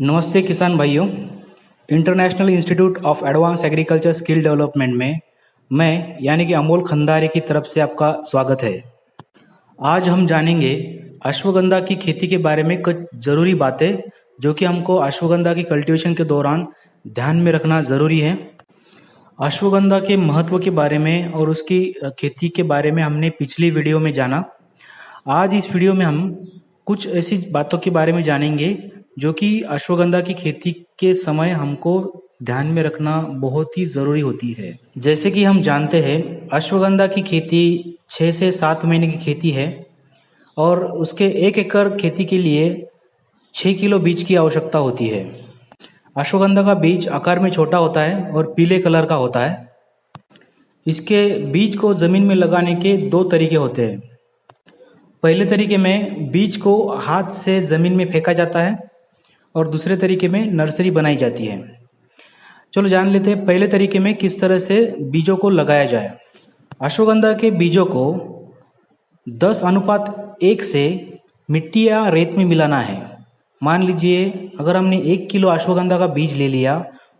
नमस्ते किसान भाइयों। International institute of advance agriculture skill development में मैं यानी कि अमोल खंदारे की तरफ से आपका स्वागत है। आज हम जानेंगे अश्वगंधा की खेती के बारे में कुछ ज़रूरी बातें जो कि हमको अश्वगंधा की कल्टीवेशन के दौरान ध्यान में रखना ज़रूरी है। अश्वगंधा के महत्व के बारे में और उसकी खेती के बारे में हमने पिछली वीडियो में जाना। आज इस वीडियो में हम कुछ ऐसी बातों के बारे में जानेंगे जो कि अश्वगंधा की खेती के समय हमको ध्यान में रखना बहुत ही ज़रूरी होती है। जैसे कि हम जानते हैं अश्वगंधा की खेती 6 से 7 महीने की खेती है और उसके 1 एकड़ खेती के लिए 6 किलो बीज की आवश्यकता होती है। अश्वगंधा का बीज आकार में छोटा होता है और पीले कलर का होता है। इसके बीज को ज़मीन में लगाने के 2 तरीके होते हैं। पहले तरीके में बीज को हाथ से ज़मीन में फेंका जाता है और दूसरे तरीके में नर्सरी बनाई जाती है। चलो जान लेते हैं पहले तरीके में किस तरह से बीजों को लगाया जाए। अश्वगंधा के बीजों को 10:1 से मिट्टी या रेत में मिलाना है। मान लीजिए अगर हमने 1 किलो अश्वगंधा का बीज ले लिया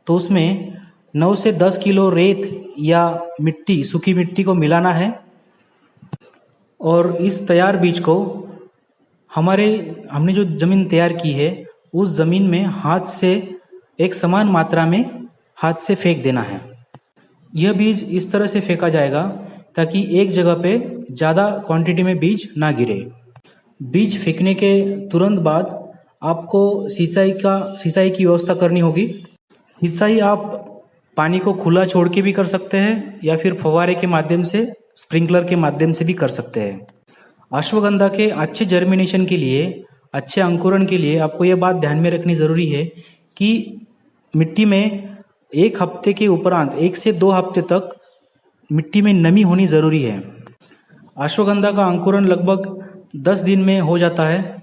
तो उसमें 9 से 10 किलो रेत या मिट्टी, सूखी मिट्टी को मिलाना है और इस तैयार बीज को हमने जो ज़मीन तैयार की है उस ज़मीन में हाथ से एक समान मात्रा में हाथ से फेंक देना है। यह बीज इस तरह से फेंका जाएगा ताकि एक जगह पे ज़्यादा क्वांटिटी में बीज ना गिरे। बीज फेंकने के तुरंत बाद आपको सिंचाई की व्यवस्था करनी होगी। सिंचाई आप पानी को खुला छोड़ के भी कर सकते हैं या फिर फव्वारे के माध्यम से, स्प्रिंकलर के माध्यम से भी कर सकते हैं। अश्वगंधा के अच्छे जर्मिनेशन के लिए, अच्छे अंकुरण के लिए आपको यह बात ध्यान में रखनी ज़रूरी है कि मिट्टी में 1 हफ्ते के उपरांत 1 से 2 हफ्ते तक मिट्टी में नमी होनी ज़रूरी है। अश्वगंधा का अंकुरण लगभग 10 दिन में हो जाता है।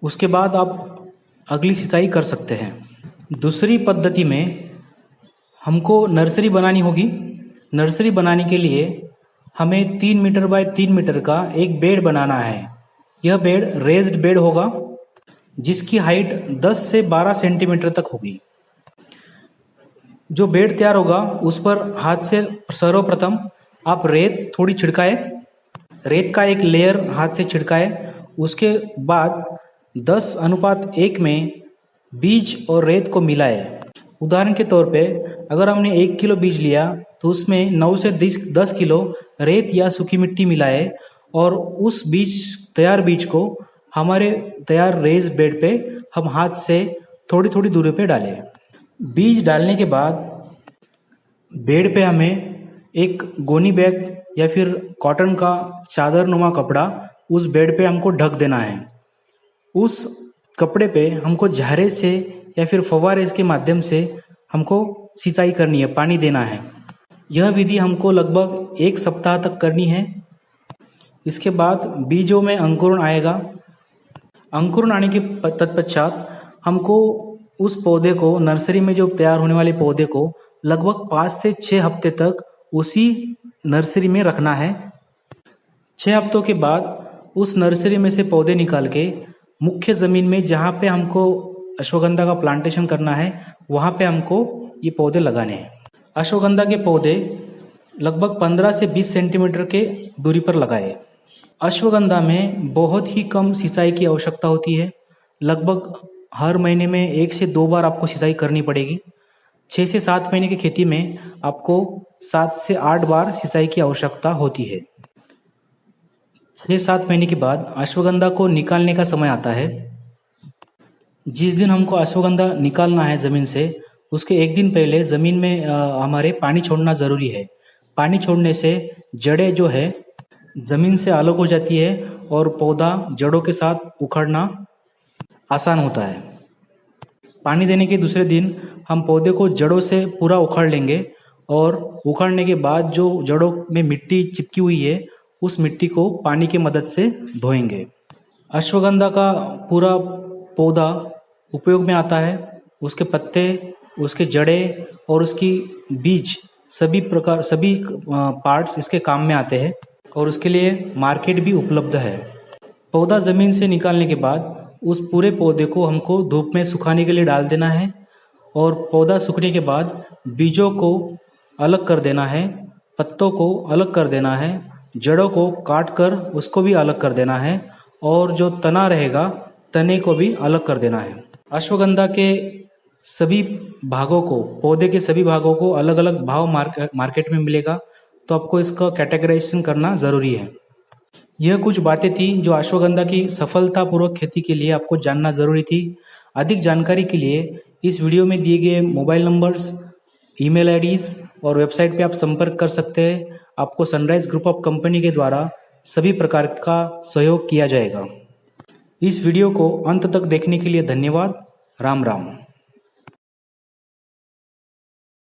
उसके बाद आप अगली सिंचाई कर सकते हैं। दूसरी पद्धति में हमको नर्सरी बनानी होगी। नर्सरी बनाने के लिए हमें 3 मीटर बाय 3 मीटर का एक बेड बनाना है। यह बेड रेज्ड बेड होगा जिसकी हाइट 10 से 12 सेंटीमीटर तक होगी। जो बेड तैयार होगा उस पर हाथ से सर्वप्रथम आप रेत थोड़ी छिड़काए, रेत का एक लेयर हाथ से छिड़काए। उसके बाद 10:1 में बीज और रेत को मिलाए। उदाहरण के तौर पे अगर हमने 1 किलो बीज लिया तो उसमें 9 से 10 किलो रेत या सूखी मिट्टी मिलाए और उस तैयार बीज को हमारे तैयार रेज्ड बेड पे हम हाथ से थोड़ी थोड़ी दूरी पे डालें। बीज डालने के बाद बेड पे हमें एक गोनी बैग या फिर कॉटन का चादरनुमा कपड़ा उस बेड पे हमको ढक देना है। उस कपड़े पे हमको झारे से या फिर फव्वारे के माध्यम से हमको सिंचाई करनी है, पानी देना है। यह विधि हमको लगभग 1 सप्ताह तक करनी है। इसके बाद बीजों में अंकुरण आएगा। अंकुरण आने के तत्पश्चात हमको उस पौधे को, नर्सरी में जो तैयार होने वाले पौधे को लगभग 5 से 6 हफ्ते तक उसी नर्सरी में रखना है। 6 हफ्तों के बाद उस नर्सरी में से पौधे निकाल के मुख्य ज़मीन में जहाँ पे हमको अश्वगंधा का प्लांटेशन करना है वहाँ पे हमको ये पौधे लगाने हैं। अश्वगंधा के पौधे लगभग 15 से 20 सेंटीमीटर के दूरी पर लगाए। अश्वगंधा में बहुत ही कम सिंचाई की आवश्यकता होती है। लगभग हर महीने में 1 से 2 बार आपको सिंचाई करनी पड़ेगी। 6 से 7 महीने की खेती में आपको 7 से 8 बार सिंचाई की आवश्यकता होती है। 6-7 महीने के बाद अश्वगंधा को निकालने का समय आता है। जिस दिन हमको अश्वगंधा निकालना है ज़मीन से, उसके 1 दिन पहले ज़मीन में हमारे पानी छोड़ना ज़रूरी है। पानी छोड़ने से जड़ें जो है ज़मीन से अलग हो जाती है और पौधा जड़ों के साथ उखड़ना आसान होता है। पानी देने के दूसरे दिन हम पौधे को जड़ों से पूरा उखाड़ लेंगे और उखाड़ने के बाद जो जड़ों में मिट्टी चिपकी हुई है उस मिट्टी को पानी की मदद से धोएंगे। अश्वगंधा का पूरा पौधा उपयोग में आता है। उसके पत्ते, उसके जड़ें और उसकी बीज सभी पार्ट्स इसके काम में आते हैं और उसके लिए मार्केट भी उपलब्ध है। पौधा ज़मीन से निकालने के बाद उस पूरे पौधे को हमको धूप में सुखाने के लिए डाल देना है और पौधा सूखने के बाद बीजों को अलग कर देना है, पत्तों को अलग कर देना है, जड़ों को काट कर उसको भी अलग कर देना है और जो तना रहेगा तने को भी अलग कर देना है। अश्वगंधा के सभी भागों को, पौधे के सभी भागों को अलग अलग भाव मार्केट में मिलेगा, तो आपको इसका कैटेगराइजेशन करना ज़रूरी है। यह कुछ बातें थी जो अश्वगंधा की सफलतापूर्वक खेती के लिए आपको जानना ज़रूरी थी। अधिक जानकारी के लिए इस वीडियो में दिए गए मोबाइल नंबर्स, ईमेल आईडीज़ और वेबसाइट पे आप संपर्क कर सकते हैं। आपको सनराइज ग्रुप ऑफ कंपनी के द्वारा सभी प्रकार का सहयोग किया जाएगा। इस वीडियो को अंत तक देखने के लिए धन्यवाद। राम राम।